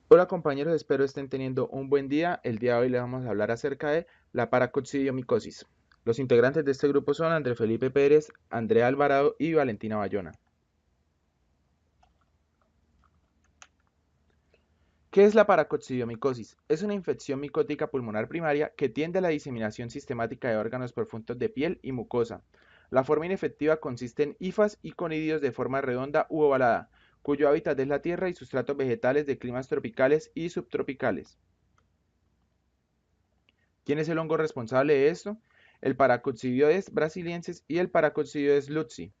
Hola compañeros, espero estén teniendo un buen día. El día de hoy les vamos a hablar acerca de la paracoccidiomicosis. Los integrantes de este grupo son Andrés Felipe Pérez, Andrea Alvarado y Valentina Bayona. ¿Qué es la paracoccidiomicosis? Es una infección micótica pulmonar primaria que tiende a la diseminación sistemática de órganos profundos de piel y mucosa. La forma inefectiva consiste en hifas y conidios de forma redonda u ovalada, cuyo hábitat es la tierra y sustratos vegetales de climas tropicales y subtropicales. ¿Quién es el hongo responsable de esto? El Paracoccidioides brasiliensis y el Paracoccidioides lutzi.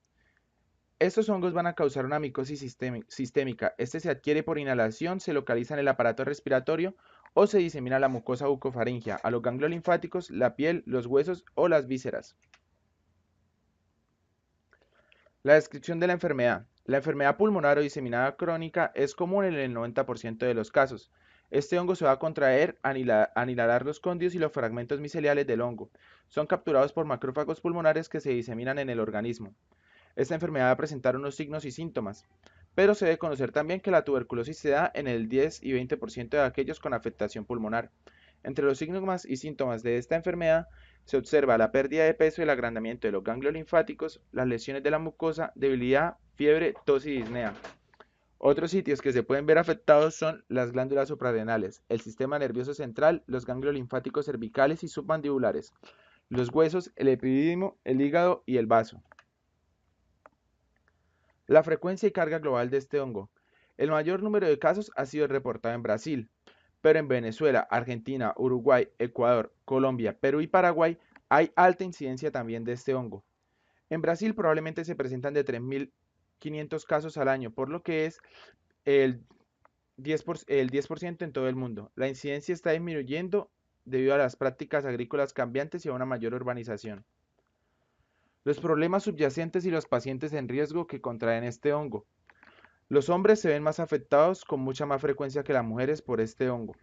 Estos hongos van a causar una micosis sistémica. Este se adquiere por inhalación, se localiza en el aparato respiratorio o se disemina a la mucosa bucofaringea, a los ganglios linfáticos, la piel, los huesos o las vísceras. La descripción de la enfermedad. La enfermedad pulmonar o diseminada crónica es común en el 90% de los casos. Este hongo se va a contraer al inhalar los cóndidos y los fragmentos miceliales del hongo. Son capturados por macrófagos pulmonares que se diseminan en el organismo. Esta enfermedad va a presentar unos signos y síntomas, pero se debe conocer también que la tuberculosis se da en el 10 y 20% de aquellos con afectación pulmonar. Entre los signos y síntomas de esta enfermedad se observa la pérdida de peso y el agrandamiento de los ganglios linfáticos, las lesiones de la mucosa, debilidad, fiebre, tos y disnea. Otros sitios que se pueden ver afectados son las glándulas suprarrenales, el sistema nervioso central, los ganglios linfáticos cervicales y submandibulares, los huesos, el epidídimo, el hígado y el vaso. La frecuencia y carga global de este hongo. El mayor número de casos ha sido reportado en Brasil, pero en Venezuela, Argentina, Uruguay, Ecuador, Colombia, Perú y Paraguay hay alta incidencia también de este hongo. En Brasil probablemente se presentan de 3.500 casos al año, por lo que es el 10% en todo el mundo. La incidencia está disminuyendo debido a las prácticas agrícolas cambiantes y a una mayor urbanización. Los problemas subyacentes y los pacientes en riesgo que contraen este hongo. Los hombres se ven más afectados con mucha más frecuencia que las mujeres por este hongo.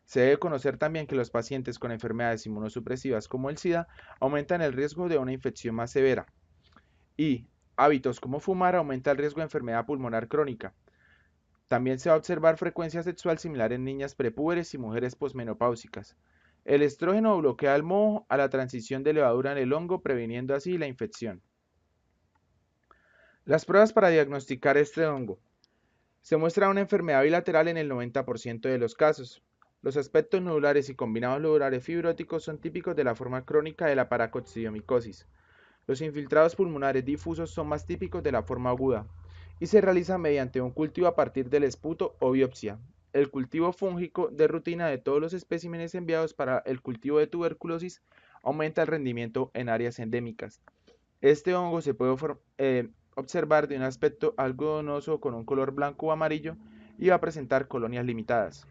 Se debe conocer también que los pacientes con enfermedades inmunosupresivas como el SIDA aumentan el riesgo de una infección más severa. Y hábitos como fumar aumenta el riesgo de enfermedad pulmonar crónica. También se va a observar frecuencia sexual similar en niñas prepúberes y mujeres posmenopáusicas. El estrógeno bloquea el moho a la transición de levadura en el hongo, previniendo así la infección. Las pruebas para diagnosticar este hongo. Se muestra una enfermedad bilateral en el 90% de los casos. Los aspectos nodulares y combinados lobulares fibróticos son típicos de la forma crónica de la paracoccidiomicosis. Los infiltrados pulmonares difusos son más típicos de la forma aguda y se realizan mediante un cultivo a partir del esputo o biopsia. El cultivo fúngico de rutina de todos los especímenes enviados para el cultivo de tuberculosis aumenta el rendimiento en áreas endémicas. Este hongo se puede observar de un aspecto algodonoso con un color blanco o amarillo y va a presentar colonias limitadas.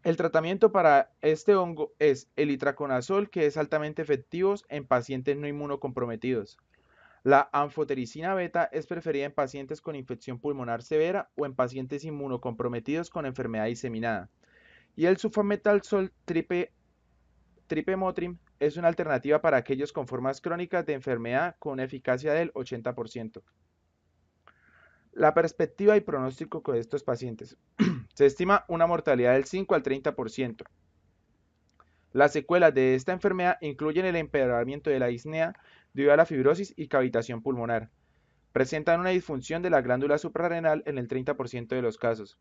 El tratamiento para este hongo es el itraconazol, que es altamente efectivo en pacientes no inmunocomprometidos. La anfotericina beta es preferida en pacientes con infección pulmonar severa o en pacientes inmunocomprometidos con enfermedad diseminada. Y el sulfametalsol tripemotrin es una alternativa para aquellos con formas crónicas de enfermedad con eficacia del 80%. La perspectiva y pronóstico de estos pacientes. Se estima una mortalidad del 5 al 30%. Las secuelas de esta enfermedad incluyen el empeoramiento de la disnea debido a la fibrosis y cavitación pulmonar. Presentan una disfunción de la glándula suprarrenal en el 30% de los casos.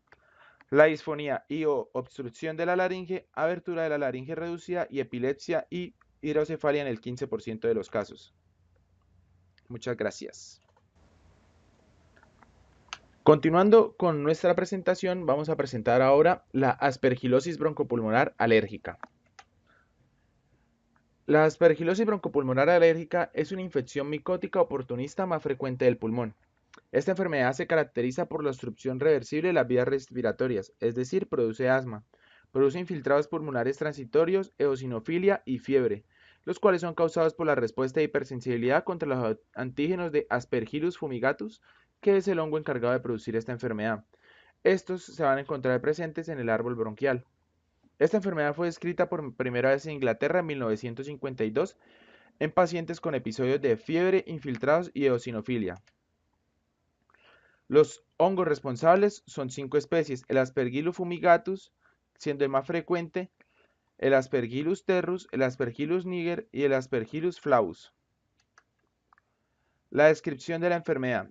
La disfonía y o obstrucción de la laringe, abertura de la laringe reducida y epilepsia y hidrocefalia en el 15% de los casos. Muchas gracias. Continuando con nuestra presentación, vamos a presentar ahora la aspergilosis broncopulmonar alérgica. La aspergilosis broncopulmonar alérgica es una infección micótica oportunista más frecuente del pulmón. Esta enfermedad se caracteriza por la obstrucción reversible de las vías respiratorias, es decir, produce asma, produce infiltrados pulmonares transitorios, eosinofilia y fiebre, los cuales son causados por la respuesta de hipersensibilidad contra los antígenos de Aspergillus fumigatus, que es el hongo encargado de producir esta enfermedad. Estos se van a encontrar presentes en el árbol bronquial. Esta enfermedad fue descrita por primera vez en Inglaterra en 1952 en pacientes con episodios de fiebre, infiltrados y eosinofilia. Los hongos responsables son 5 especies: el Aspergillus fumigatus, siendo el más frecuente, el Aspergillus terrus, el Aspergillus niger y el Aspergillus flavus. La descripción de la enfermedad: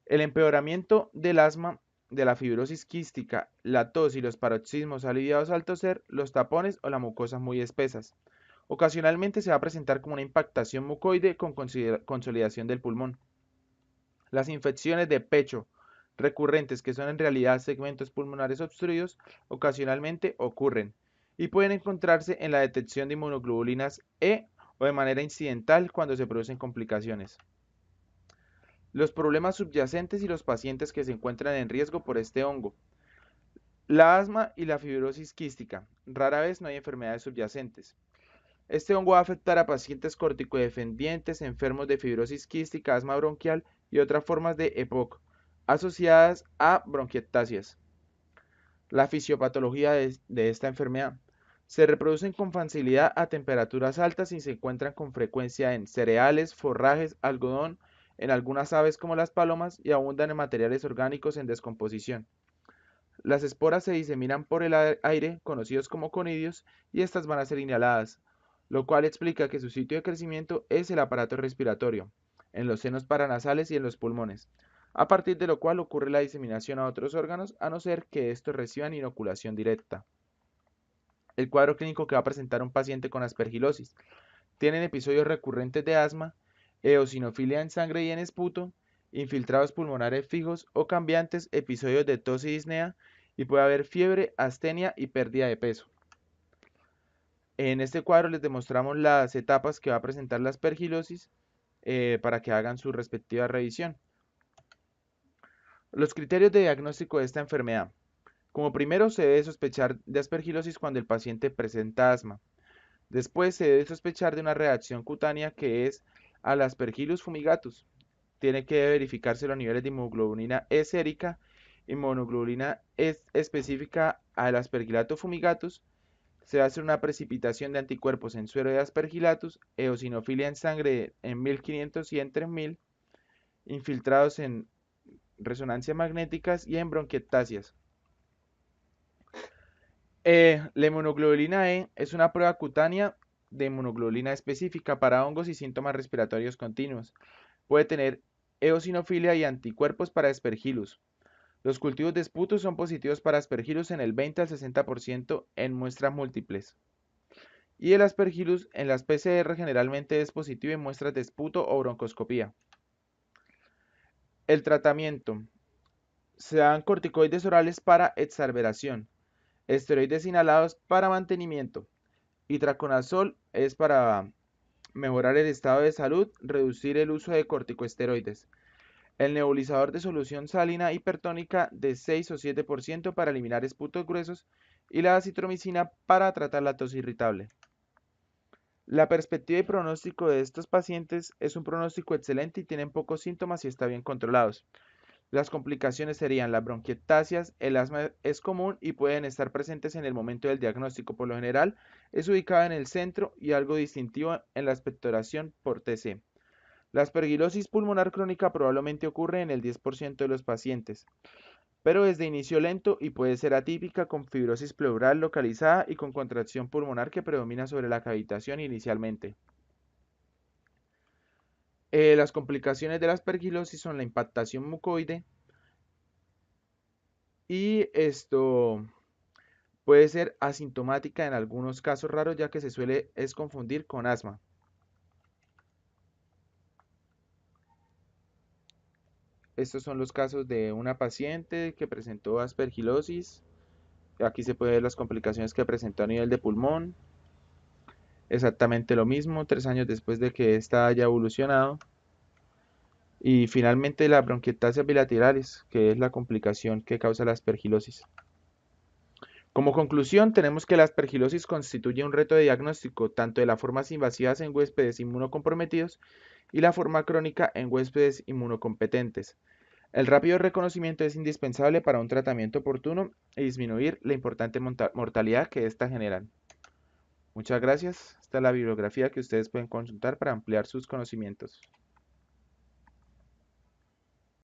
el empeoramiento del asma, de la fibrosis quística, la tos y los paroxismos aliviados al toser, los tapones o las mucosas muy espesas. Ocasionalmente se va a presentar como una impactación mucoide con consolidación del pulmón. Las infecciones de pecho recurrentes, que son en realidad segmentos pulmonares obstruidos, ocasionalmente ocurren y pueden encontrarse en la detección de inmunoglobulinas E o de manera incidental cuando se producen complicaciones. Los problemas subyacentes y los pacientes que se encuentran en riesgo por este hongo. La asma y la fibrosis quística. Rara vez no hay enfermedades subyacentes. Este hongo va a afectar a pacientes corticodependientes, enfermos de fibrosis quística, asma bronquial y otras formas de EPOC asociadas a bronquiectasias. La fisiopatología de esta enfermedad. Se reproducen con facilidad a temperaturas altas y se encuentran con frecuencia en cereales, forrajes, algodón, en algunas aves como las palomas, y abundan en materiales orgánicos en descomposición. Las esporas se diseminan por el aire, conocidos como conidios, y estas van a ser inhaladas, lo cual explica que su sitio de crecimiento es el aparato respiratorio, en los senos paranasales y en los pulmones, a partir de lo cual ocurre la diseminación a otros órganos, a no ser que estos reciban inoculación directa. El cuadro clínico que va a presentar un paciente con aspergilosis: tienen episodios recurrentes de asma, eosinofilia en sangre y en esputo, infiltrados pulmonares fijos o cambiantes, episodios de tos y disnea, y puede haber fiebre, astenia y pérdida de peso. En este cuadro les demostramos las etapas que va a presentar la aspergilosis para que hagan su respectiva revisión. Los criterios de diagnóstico de esta enfermedad. Como primero, se debe sospechar de aspergilosis cuando el paciente presenta asma. Después se debe sospechar de una reacción cutánea que es al Aspergillus fumigatus. Tiene que verificarse los niveles de inmunoglobulina E sérica, inmunoglobulina E específica al Aspergillus fumigatus. Se va a hacer una precipitación de anticuerpos en suero de Aspergillus, eosinofilia en sangre en 1500 y en 3000, infiltrados en resonancias magnéticas y en bronquiectasias. La inmunoglobulina E es una prueba cutánea de inmunoglobulina específica para hongos y síntomas respiratorios continuos. Puede tener eosinofilia y anticuerpos para Aspergillus. Los cultivos de esputo son positivos para Aspergillus en el 20 al 60% en muestras múltiples. Y el Aspergillus en las PCR generalmente es positivo en muestras de esputo o broncoscopía. El tratamiento. Se dan corticoides orales para exarveración, esteroides inhalados para mantenimiento. Itraconazol es para mejorar el estado de salud, reducir el uso de corticosteroides. El nebulizador de solución salina hipertónica de 6 o 7% para eliminar esputos gruesos, y la acitromicina para tratar la tos irritable. La perspectiva y pronóstico de estos pacientes es un pronóstico excelente y tienen pocos síntomas y están bien controlados. Las complicaciones serían las bronquiectasias. El asma es común y pueden estar presentes en el momento del diagnóstico. Por lo general, es ubicada en el centro y algo distintivo en la expectoración por TC. La aspergilosis pulmonar crónica probablemente ocurre en el 10% de los pacientes, pero es de inicio lento y puede ser atípica, con fibrosis pleural localizada y con contracción pulmonar que predomina sobre la cavitación inicialmente. Las complicaciones de la aspergilosis son la impactación mucoide, y esto puede ser asintomática en algunos casos raros, ya que se suele confundir con asma. Estos son los casos de una paciente que presentó aspergilosis. Aquí se puede ver las complicaciones que presentó a nivel de pulmón. Exactamente lo mismo, 3 años después de que ésta haya evolucionado. Y finalmente la bronquiectasias bilaterales, que es la complicación que causa la aspergilosis. Como conclusión, tenemos que la aspergilosis constituye un reto de diagnóstico tanto de las formas invasivas en huéspedes inmunocomprometidos y la forma crónica en huéspedes inmunocompetentes. El rápido reconocimiento es indispensable para un tratamiento oportuno y disminuir la importante mortalidad que ésta generan. Muchas gracias. Esta es la bibliografía que ustedes pueden consultar para ampliar sus conocimientos.